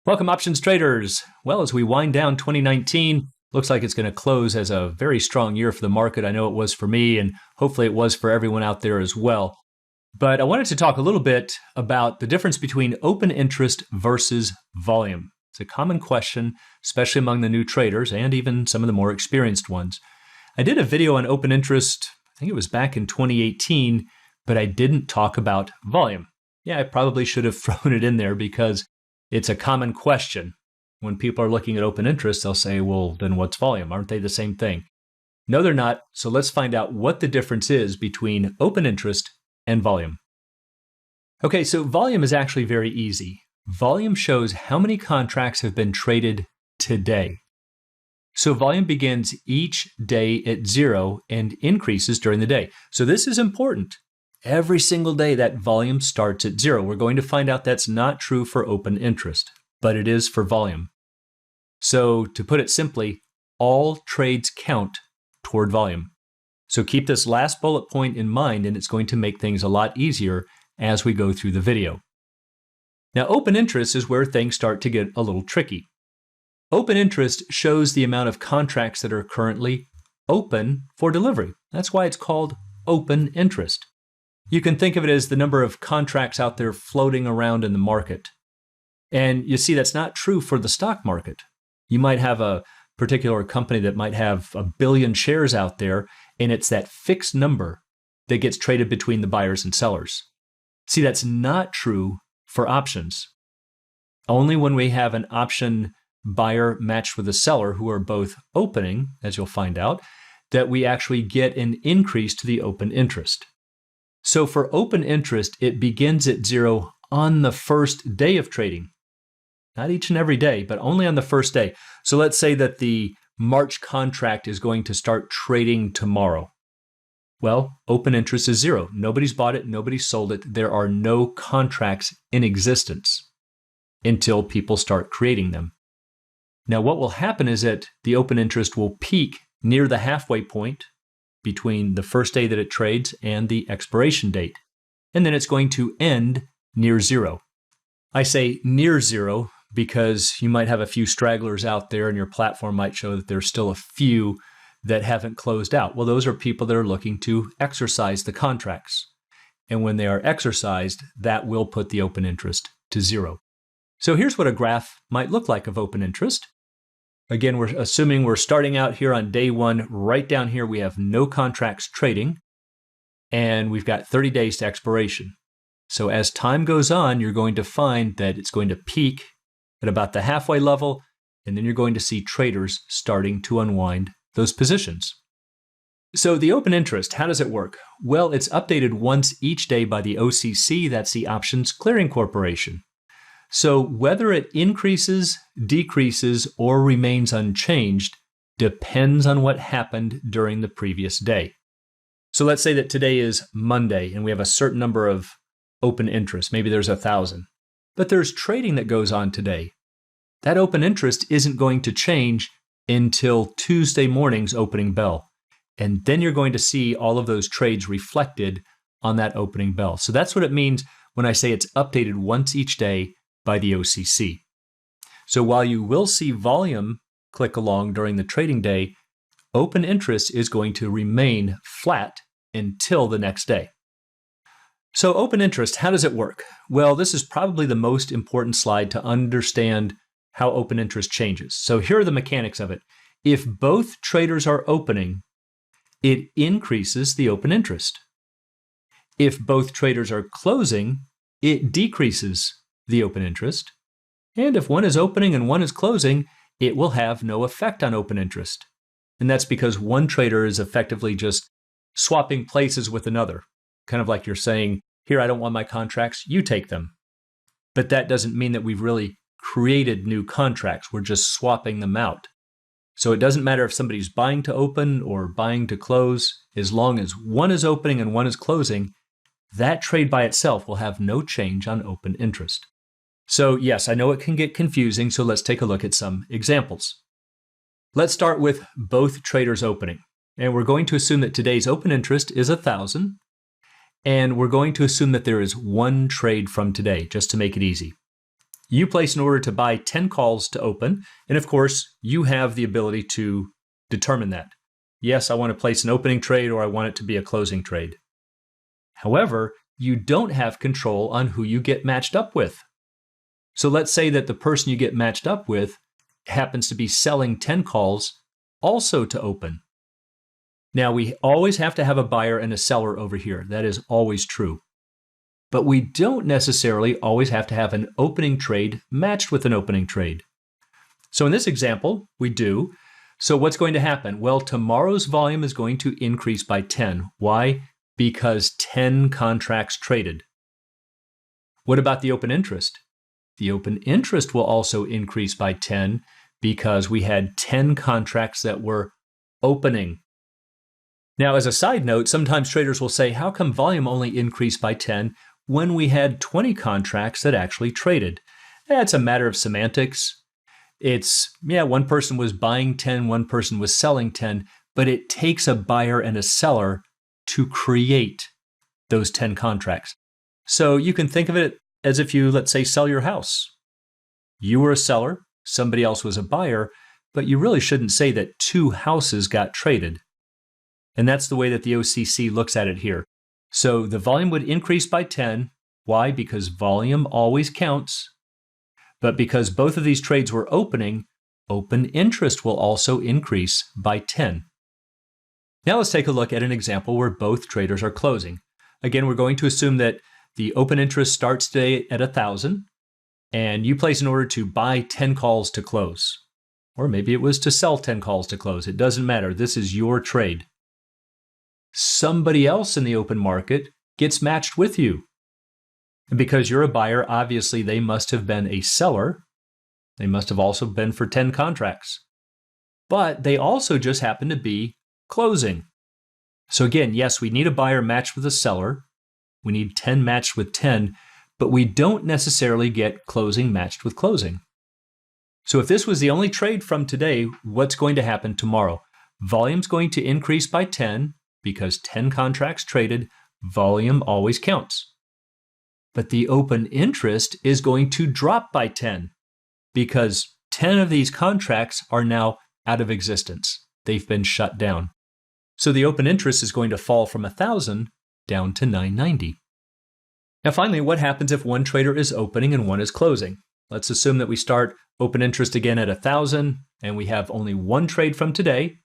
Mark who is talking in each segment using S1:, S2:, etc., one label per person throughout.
S1: Welcome, options traders. Well, as we wind down 2019, looks like it's going to close as a very strong year for the market. I know it was for me, and hopefully it was for everyone out there as well. But I wanted to talk a little bit about the difference between open interest versus volume. It's a common question, especially among the new traders and even some of the more experienced ones. I did a video on open interest, I think it was back in 2018, but I didn't talk about volume. Yeah, I probably should have thrown it in there because it's a common question. When people are looking at open interest, they'll say, well, then what's volume? Aren't they the same thing? No, they're not. So let's find out what the difference is between open interest and volume. Okay, so volume is actually very easy. Volume shows how many contracts have been traded today. So volume begins each day at 0 and increases during the day. So this is important. Every single day that volume starts at 0. We're going to find out that's not true for open interest, but it is for volume. So to put it simply, all trades count toward volume. So keep this last bullet point in mind, and it's going to make things a lot easier as we go through the video. Now, open interest is where things start to get a little tricky. Open interest shows the amount of contracts that are currently open for delivery. That's why it's called open interest. You can think of it as the number of contracts out there floating around in the market. And you see, that's not true for the stock market. You might have a particular company that might have 1 billion shares out there, and it's that fixed number that gets traded between the buyers and sellers. See, that's not true for options. Only when we have an option buyer matched with a seller who are both opening, as you'll find out, that we actually get an increase to the open interest. So for open interest, it begins at 0 on the first day of trading. Not each and every day, but only on the first day. So let's say that the March contract is going to start trading tomorrow. Well, open interest is 0. Nobody's bought it, nobody's sold it. There are no contracts in existence until people start creating them. Now, what will happen is that the open interest will peak near the halfway point between the first day that it trades and the expiration date. And then it's going to end near 0. I say near 0 because you might have a few stragglers out there and your platform might show that there's still a few that haven't closed out. Well, those are people that are looking to exercise the contracts. And when they are exercised, that will put the open interest to 0. So here's what a graph might look like of open interest. Again, we're assuming we're starting out here on day 1. Right down here, we have no contracts trading, and we've got 30 days to expiration. So as time goes on, you're going to find that it's going to peak at about the halfway level, and then you're going to see traders starting to unwind those positions. So the open interest, how does it work? Well, it's updated once each day by the OCC, that's the Options Clearing Corporation. So whether it increases, decreases, or remains unchanged depends on what happened during the previous day. So let's say that today is Monday and we have a certain number of open interest. Maybe there's 1,000. But there's trading that goes on today. That open interest isn't going to change until Tuesday morning's opening bell. And then you're going to see all of those trades reflected on that opening bell. So that's what it means when I say it's updated once each day by the OCC. So while you will see volume click along during the trading day, open interest is going to remain flat until the next day. So open interest, how does it work? Well, this is probably the most important slide to understand how open interest changes. So here are the mechanics of it. If both traders are opening, it increases the open interest. If both traders are closing, it decreases the open interest. And if one is opening and one is closing, it will have no effect on open interest. And that's because one trader is effectively just swapping places with another. Kind of like you're saying, here, I don't want my contracts, you take them. But that doesn't mean that we've really created new contracts. We're just swapping them out. So it doesn't matter if somebody's buying to open or buying to close. As long as one is opening and one is closing, that trade by itself will have no change on open interest. So yes, I know it can get confusing, so let's take a look at some examples. Let's start with both traders opening. And we're going to assume that today's open interest is 1,000. And we're going to assume that there is one trade from today, just to make it easy. You place an order to buy 10 calls to open, and of course, you have the ability to determine that. Yes, I want to place an opening trade or I want it to be a closing trade. However, you don't have control on who you get matched up with. So let's say that the person you get matched up with happens to be selling 10 calls also to open. Now, we always have to have a buyer and a seller over here. That is always true. But we don't necessarily always have to have an opening trade matched with an opening trade. So in this example, we do. So what's going to happen? Well, tomorrow's volume is going to increase by 10. Why? Because 10 contracts traded. What about the open interest? The open interest will also increase by 10 because we had 10 contracts that were opening. Now, as a side note, sometimes traders will say, how come volume only increased by 10 when we had 20 contracts that actually traded? It's a matter of semantics. One person was buying 10, one person was selling 10, but it takes a buyer and a seller to create those 10 contracts. So you can think of it as if you, let's say, sell your house. You were a seller, somebody else was a buyer, but you really shouldn't say that 2 houses got traded. And that's the way that the OCC looks at it here. So the volume would increase by 10. Why? Because volume always counts. But because both of these trades were opening, open interest will also increase by 10. Now let's take a look at an example where both traders are closing. Again, we're going to assume that the open interest starts today at 1,000, and you place an order to buy 10 calls to close. Or maybe it was to sell 10 calls to close. It doesn't matter. This is your trade. Somebody else in the open market gets matched with you. And because you're a buyer, obviously they must have been a seller. They must have also been for 10 contracts. But they also just happen to be closing. So again, yes, we need a buyer matched with a seller. We need 10 matched with 10, but we don't necessarily get closing matched with closing. So if this was the only trade from today, what's going to happen tomorrow? Volume's going to increase by 10 because 10 contracts traded, volume always counts. But the open interest is going to drop by 10 because 10 of these contracts are now out of existence. They've been shut down. So the open interest is going to fall from 1,000 down to 990. Now finally, what happens if one trader is opening and one is closing? Let's assume that we start open interest again at 1,000 and we have only one trade from today.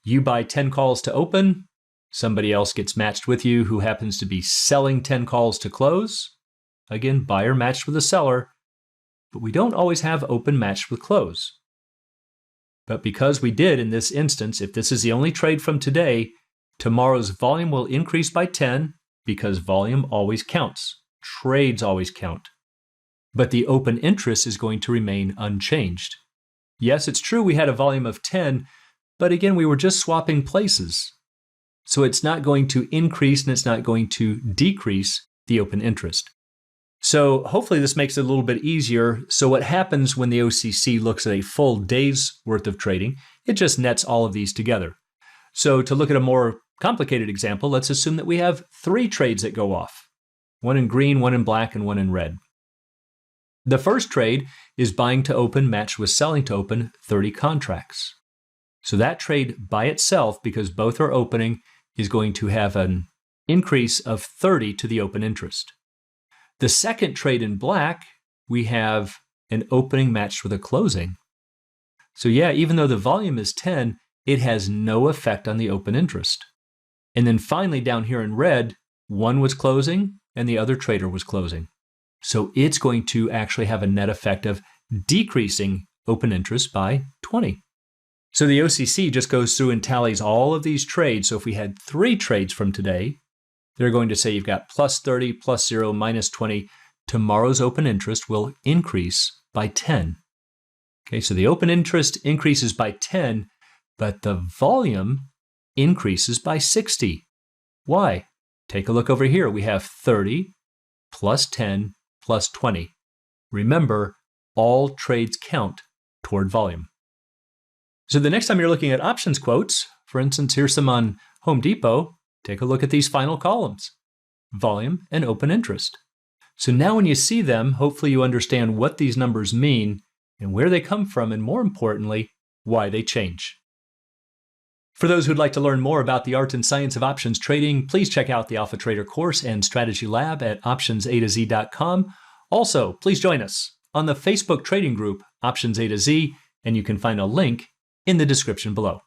S1: You buy 10 calls to open. Somebody else gets matched with you who happens to be selling 10 calls to close. Again, buyer matched with a seller, but we don't always have open matched with close. But because we did in this instance, if this is the only trade from today, tomorrow's volume will increase by 10 because volume always counts. Trades always count. But the open interest is going to remain unchanged. Yes, it's true we had a volume of 10, but again, we were just swapping places. So it's not going to increase and it's not going to decrease the open interest. So hopefully this makes it a little bit easier. So what happens when the OCC looks at a full day's worth of trading, it just nets all of these together. So to look at a more complicated example, let's assume that we have 3 trades that go off. One in green, one in black, and one in red. The first trade is buying to open matched with selling to open 30 contracts. So that trade by itself, because both are opening, is going to have an increase of 30 to the open interest. The second trade in black, we have an opening matched with a closing. So yeah, even though the volume is 10, it has no effect on the open interest. And then finally down here in red, one was closing and the other trader was closing. So it's going to actually have a net effect of decreasing open interest by 20. So the OCC just goes through and tallies all of these trades. So if we had 3 trades from today, they're going to say you've got plus 30, plus 0, minus 20. Tomorrow's open interest will increase by 10. Okay, so the open interest increases by 10, but the volume increases by 60. Why? Take a look over here. We have 30 plus 10 plus 20. Remember, all trades count toward volume. So the next time you're looking at options quotes, for instance, here's some on Home Depot, take a look at these final columns, volume and open interest. So now when you see them, hopefully you understand what these numbers mean and where they come from, and more importantly, why they change. For those who'd like to learn more about the art and science of options trading, please check out the Alpha Trader course and strategy lab at optionsatoz.com. Also, please join us on the Facebook trading group Options A to Z, and you can find a link in the description below.